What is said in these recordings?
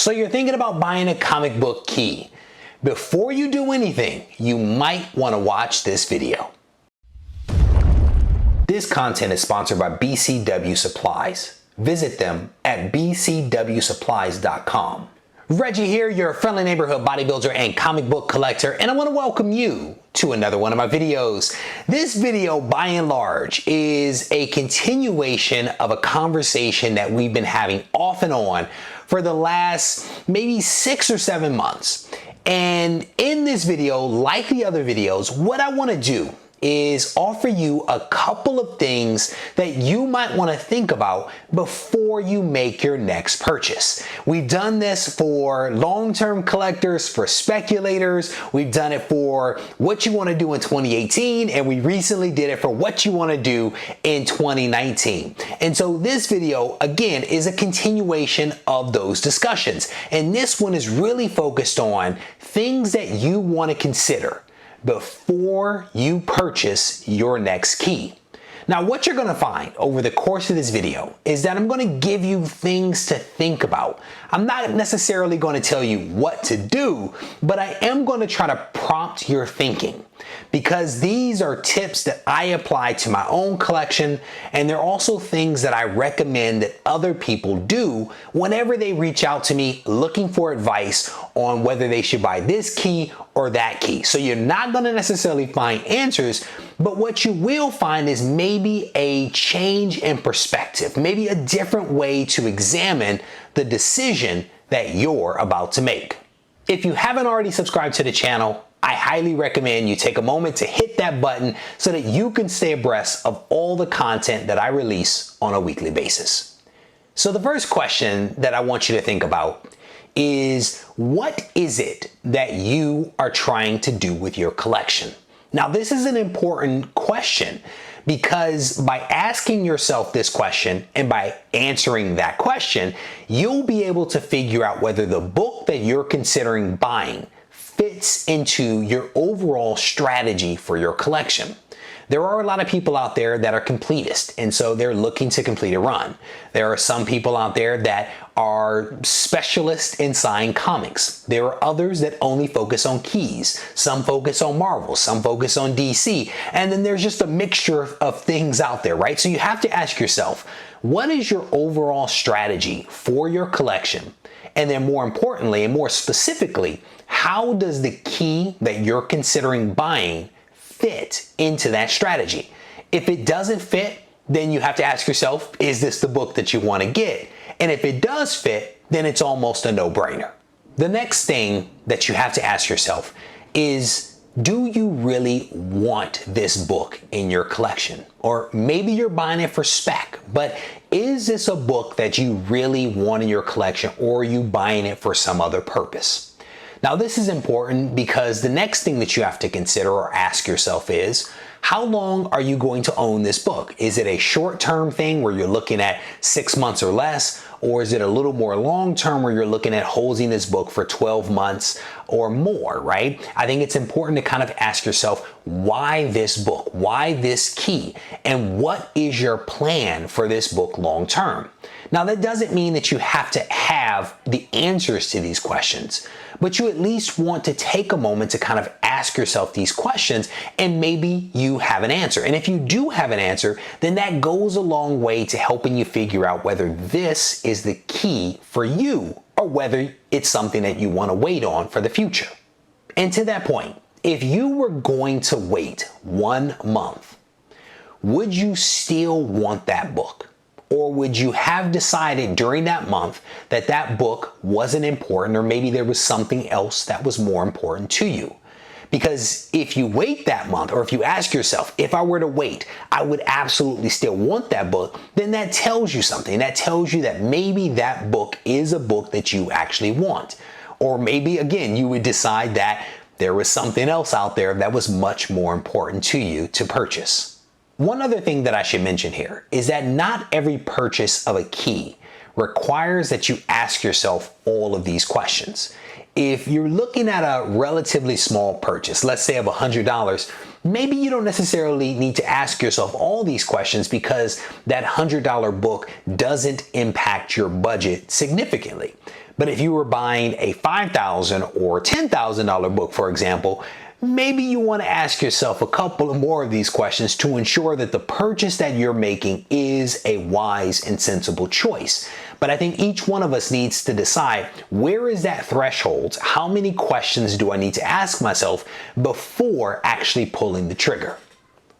So you're thinking about buying a comic book key. Before you do anything, you might want to watch this video. This content is sponsored by BCW Supplies. Visit them at bcwsupplies.com. Reggie here, your friendly neighborhood bodybuilder and comic book collector, and I want to welcome you to another one of my videos. This video, by and large, is a continuation of a conversation that we've been having off and on for the last maybe 6 or 7 months. And in this video, like the other videos, what I want to do is offer you a couple of things that you might want to think about before you make your next purchase. We've done this for long-term collectors, for speculators. We've done it for what you want to do in 2018, and we recently did it for what you want to do in 2019. And so this video, again, is a continuation of those discussions. And this one is really focused on things that you want to consider before you purchase your next key. Now, what you're gonna find over the course of this video is that I'm gonna give you things to think about. I'm not necessarily gonna tell you what to do, but I am gonna try to prompt your thinking, because these are tips that I apply to my own collection, and they're also things that I recommend that other people do whenever they reach out to me looking for advice on whether they should buy this key or that key. So you're not gonna necessarily find answers, but what you will find is maybe a change in perspective, maybe a different way to examine the decision that you're about to make. If you haven't already subscribed to the channel, I highly recommend you take a moment to hit that button so that you can stay abreast of all the content that I release on a weekly basis. So the first question that I want you to think about is, what is it that you are trying to do with your collection? Now, this is an important question, because by asking yourself this question and by answering that question, you'll be able to figure out whether the book that you're considering buying fits into your overall strategy for your collection. There are a lot of people out there that are completists, and so they're looking to complete a run. There are some people out there that are specialists in signing comics. There are others that only focus on keys. Some focus on Marvel, some focus on DC, and then there's just a mixture of things out there, right? So you have to ask yourself, what is your overall strategy for your collection? And then more importantly, and more specifically, how does the key that you're considering buying fit into that strategy? If it doesn't fit, then you have to ask yourself, is this the book that you want to get? And if it does fit, then it's almost a no-brainer. The next thing that you have to ask yourself is, do you really want this book in your collection? Or maybe you're buying it for spec, but is this a book that you really want in your collection, or are you buying it for some other purpose? Now, this is important because the next thing that you have to consider or ask yourself is, how long are you going to own this book? Is it a short-term thing where you're looking at 6 months or less? Or is it a little more long-term where you're looking at holding this book for 12 months or more, right? I think it's important to kind of ask yourself, why this book? Why this key? And what is your plan for this book long-term? Now, that doesn't mean that you have to have the answers to these questions, but you at least want to take a moment to kind of ask yourself these questions, and maybe you have an answer. And if you do have an answer, then that goes a long way to helping you figure out whether this is the key for you or whether it's something that you want to wait on for the future. And to that point, if you were going to wait 1 month, would you still want that book? Or would you have decided during that month that that book wasn't important, or maybe there was something else that was more important to you? Because if you wait that month, or if you ask yourself, if I were to wait, I would absolutely still want that book, then that tells you something. That tells you that maybe that book is a book that you actually want. Or maybe, again, you would decide that there was something else out there that was much more important to you to purchase. One other thing that I should mention here is that not every purchase of a key requires that you ask yourself all of these questions. If you're looking at a relatively small purchase, let's say of $100, maybe you don't necessarily need to ask yourself all these questions, because that $100 book doesn't impact your budget significantly. But if you were buying a $5,000 or $10,000 book, for example, maybe you want to ask yourself a couple of more of these questions to ensure that the purchase that you're making is a wise and sensible choice. But I think each one of us needs to decide, where is that threshold? How many questions do I need to ask myself before actually pulling the trigger?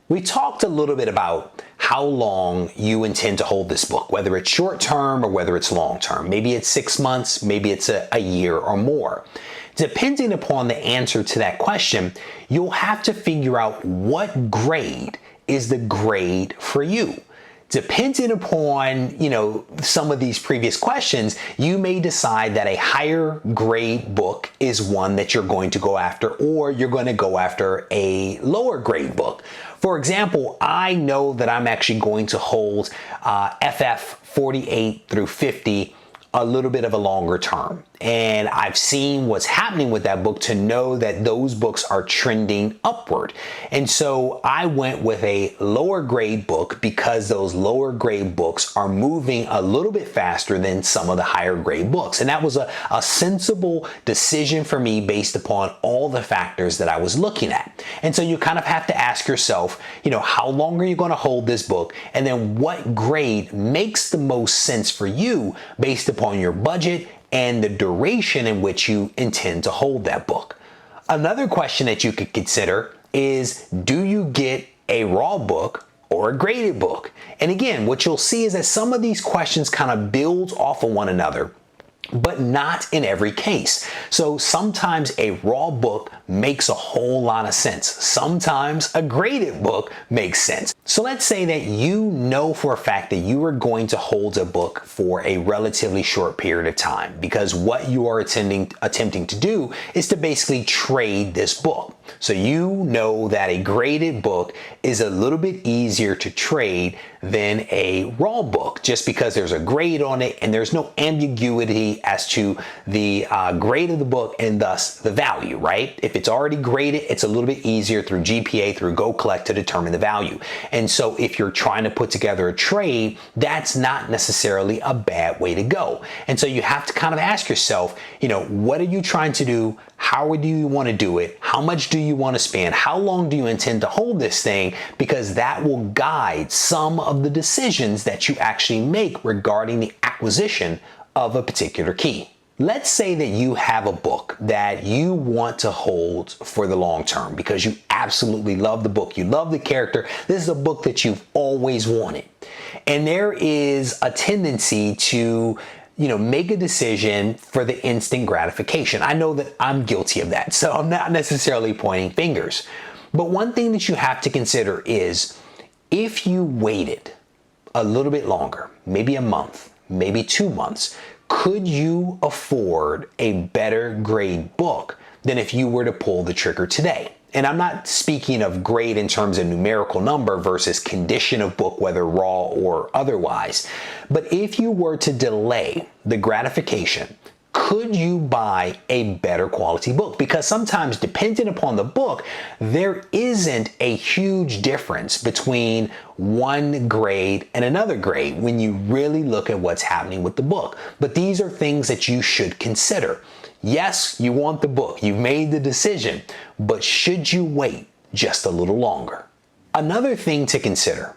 We talked a little bit about how long you intend to hold this book, whether it's short term or whether it's long term. Maybe it's 6 months, maybe it's a year or more. Depending upon the answer to that question, you'll have to figure out what grade is the grade for you. Depending upon, some of these previous questions, you may decide that a higher grade book is one that you're going to go after, or you're going to go after a lower grade book. For example, I know that I'm actually going to hold FF 48 through 50 a little bit of a longer term. And I've seen what's happening with that book to know that those books are trending upward. And so I went with a lower grade book because those lower grade books are moving a little bit faster than some of the higher grade books. And that was a sensible decision for me based upon all the factors that I was looking at. And so you kind of have to ask yourself, how long are you going to hold this book? And then what grade makes the most sense for you based upon your budget and the duration in which you intend to hold that book. Another question that you could consider is, do you get a raw book or a graded book? And again, what you'll see is that some of these questions kind of build off of one another, but not in every case. So sometimes a raw book makes a whole lot of sense. Sometimes a graded book makes sense. So let's say that you know for a fact that you are going to hold a book for a relatively short period of time, because what you are attempting to do is to basically trade this book. So you know that a graded book is a little bit easier to trade than a raw book, just because there's a grade on it and there's no ambiguity as to the grade of the book and thus the value, right? If it's already graded, it's a little bit easier through GPA, through Go Collect, to determine the value. And so if you're trying to put together a trade, that's not necessarily a bad way to go. And so you have to kind of ask yourself, what are you trying to do? How do you want to do it? How much do you want to spend? How long do you intend to hold this thing? Because that will guide some of the decisions that you actually make regarding the acquisition of a particular key. Let's say that you have a book that you want to hold for the long term because you absolutely love the book. You love the character. This is a book that you've always wanted. And there is a tendency to make a decision for the instant gratification. I know that I'm guilty of that, so I'm not necessarily pointing fingers. But one thing that you have to consider is, if you waited a little bit longer, maybe a month, maybe 2 months, could you afford a better grade book than if you were to pull the trigger today? And I'm not speaking of grade in terms of numerical number versus condition of book, whether raw or otherwise. But if you were to delay the gratification, could you buy a better quality book? Because sometimes, depending upon the book, there isn't a huge difference between one grade and another grade when you really look at what's happening with the book. But these are things that you should consider. Yes, you want the book, you've made the decision, but should you wait just a little longer? Another thing to consider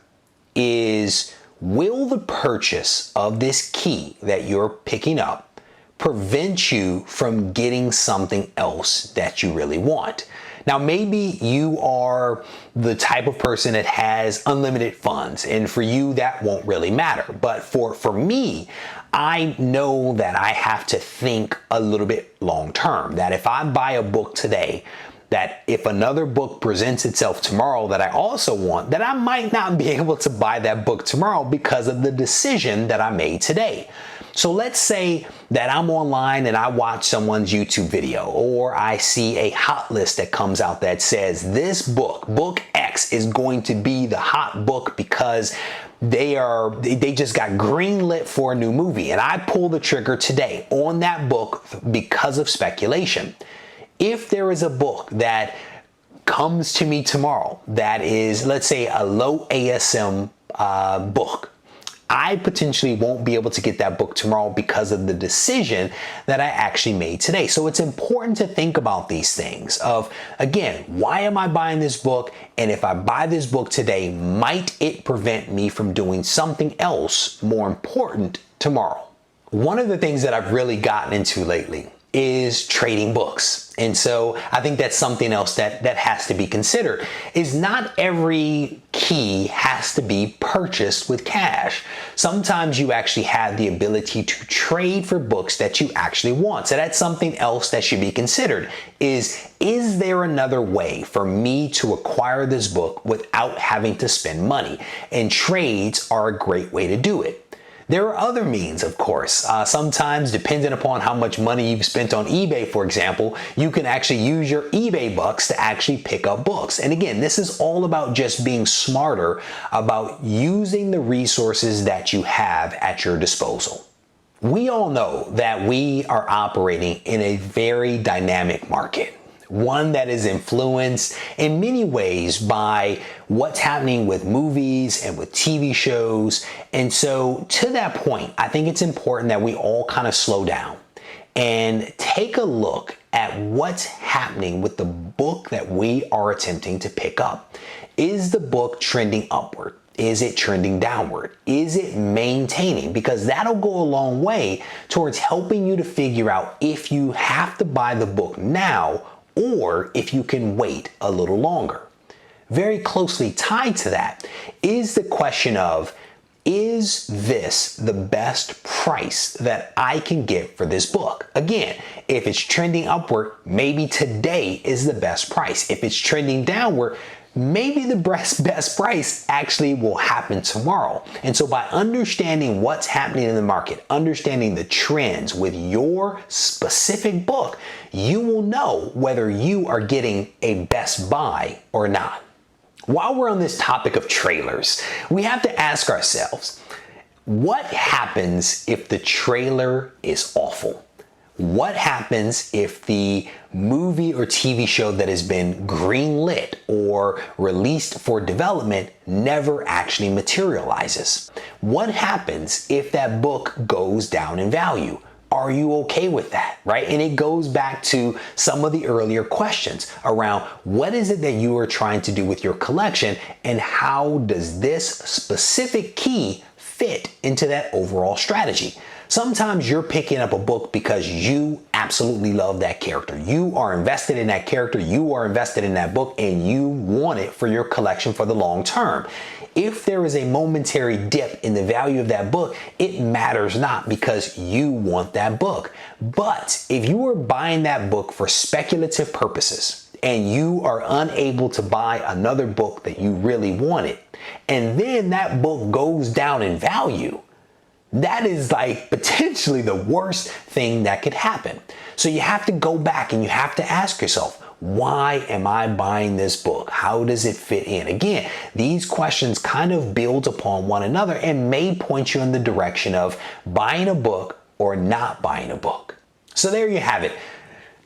is, will the purchase of this key that you're picking up prevent you from getting something else that you really want? Now, maybe you are the type of person that has unlimited funds, and for you that won't really matter. But for me, I know that I have to think a little bit long term, that if I buy a book today, that if another book presents itself tomorrow that I also want, that I might not be able to buy that book tomorrow because of the decision that I made today. So let's say that I'm online and I watch someone's YouTube video, or I see a hot list that comes out that says this book, Book X, is going to be the hot book because they just got greenlit for a new movie, and I pull the trigger today on that book because of speculation. If there is a book that comes to me tomorrow that is, let's say, a low ASM book, I potentially won't be able to get that book tomorrow because of the decision that I actually made today. So it's important to think about these things of, again, why am I buying this book? And if I buy this book today, might it prevent me from doing something else more important tomorrow? One of the things that I've really gotten into lately is trading books. And so I think that's something else that has to be considered, is not every key has to be purchased with cash. Sometimes you actually have the ability to trade for books that you actually want. So that's something else that should be considered is there another way for me to acquire this book without having to spend money? And trades are a great way to do it. There are other means, of course. Sometimes, depending upon how much money you've spent on eBay, for example, you can actually use your eBay bucks to actually pick up books. And again, this is all about just being smarter about using the resources that you have at your disposal. We all know that we are operating in a very dynamic market. One that is influenced in many ways by what's happening with movies and with TV shows. And so to that point, I think it's important that we all kind of slow down and take a look at what's happening with the book that we are attempting to pick up. Is the book trending upward? Is it trending downward? Is it maintaining? Because that'll go a long way towards helping you to figure out if you have to buy the book now or if you can wait a little longer. Very closely tied to that is the question of, is this the best price that I can get for this book? Again, if it's trending upward, maybe today is the best price. If it's trending downward, maybe the best price actually will happen tomorrow. And so by understanding what's happening in the market, understanding the trends with your specific book, you will know whether you are getting a best buy or not. While we're on this topic of trailers, we have to ask ourselves, what happens if the trailer is awful? What happens if the movie or TV show that has been greenlit or released for development never actually materializes? What happens if that book goes down in value? Are you okay with that, right? And it goes back to some of the earlier questions around what is it that you are trying to do with your collection and how does this specific key fit into that overall strategy? Sometimes you're picking up a book because you absolutely love that character. You are invested in that character, you are invested in that book, and you want it for your collection for the long term. If there is a momentary dip in the value of that book, it matters not because you want that book. But if you are buying that book for speculative purposes and you are unable to buy another book that you really wanted, and then that book goes down in value, that is like potentially the worst thing that could happen. So you have to go back and you have to ask yourself, why am I buying this book? How does it fit in? Again, these questions kind of build upon one another and may point you in the direction of buying a book or not buying a book. So there you have it.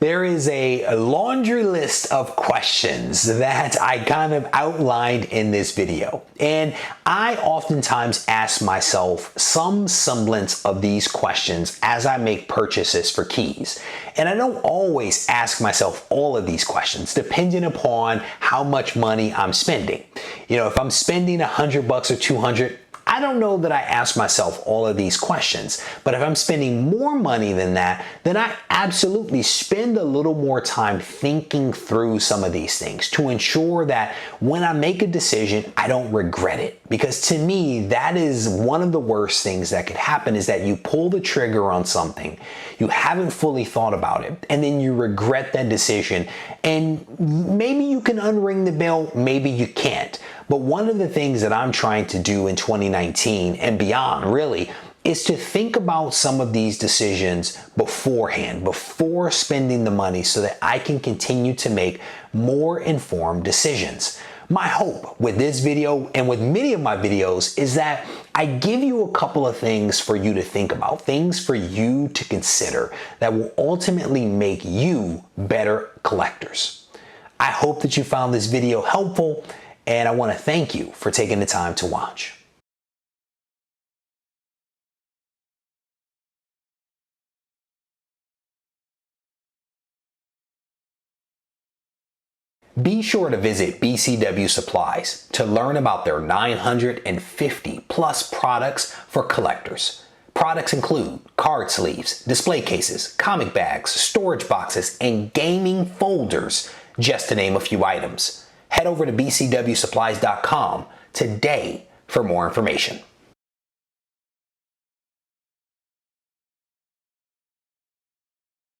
There is a laundry list of questions that I kind of outlined in this video. And I oftentimes ask myself some semblance of these questions as I make purchases for keys. And I don't always ask myself all of these questions, depending upon how much money I'm spending. You know, if I'm spending $100 or $200, I don't know that I ask myself all of these questions, but if I'm spending more money than that, then I absolutely spend a little more time thinking through some of these things to ensure that when I make a decision, I don't regret it. Because to me, that is one of the worst things that could happen, is that you pull the trigger on something, you haven't fully thought about it, and then you regret that decision. And maybe you can unring the bell, maybe you can't. But one of the things that I'm trying to do in 2019 and beyond really is to think about some of these decisions beforehand, before spending the money, so that I can continue to make more informed decisions. My hope with this video and with many of my videos is that I give you a couple of things for you to think about, things for you to consider that will ultimately make you better collectors. I hope that you found this video helpful, and I want to thank you for taking the time to watch. Be sure to visit BCW Supplies to learn about their 950 plus products for collectors. Products include card sleeves, display cases, comic bags, storage boxes, and gaming folders, just to name a few items. Head over to bcwsupplies.com today for more information.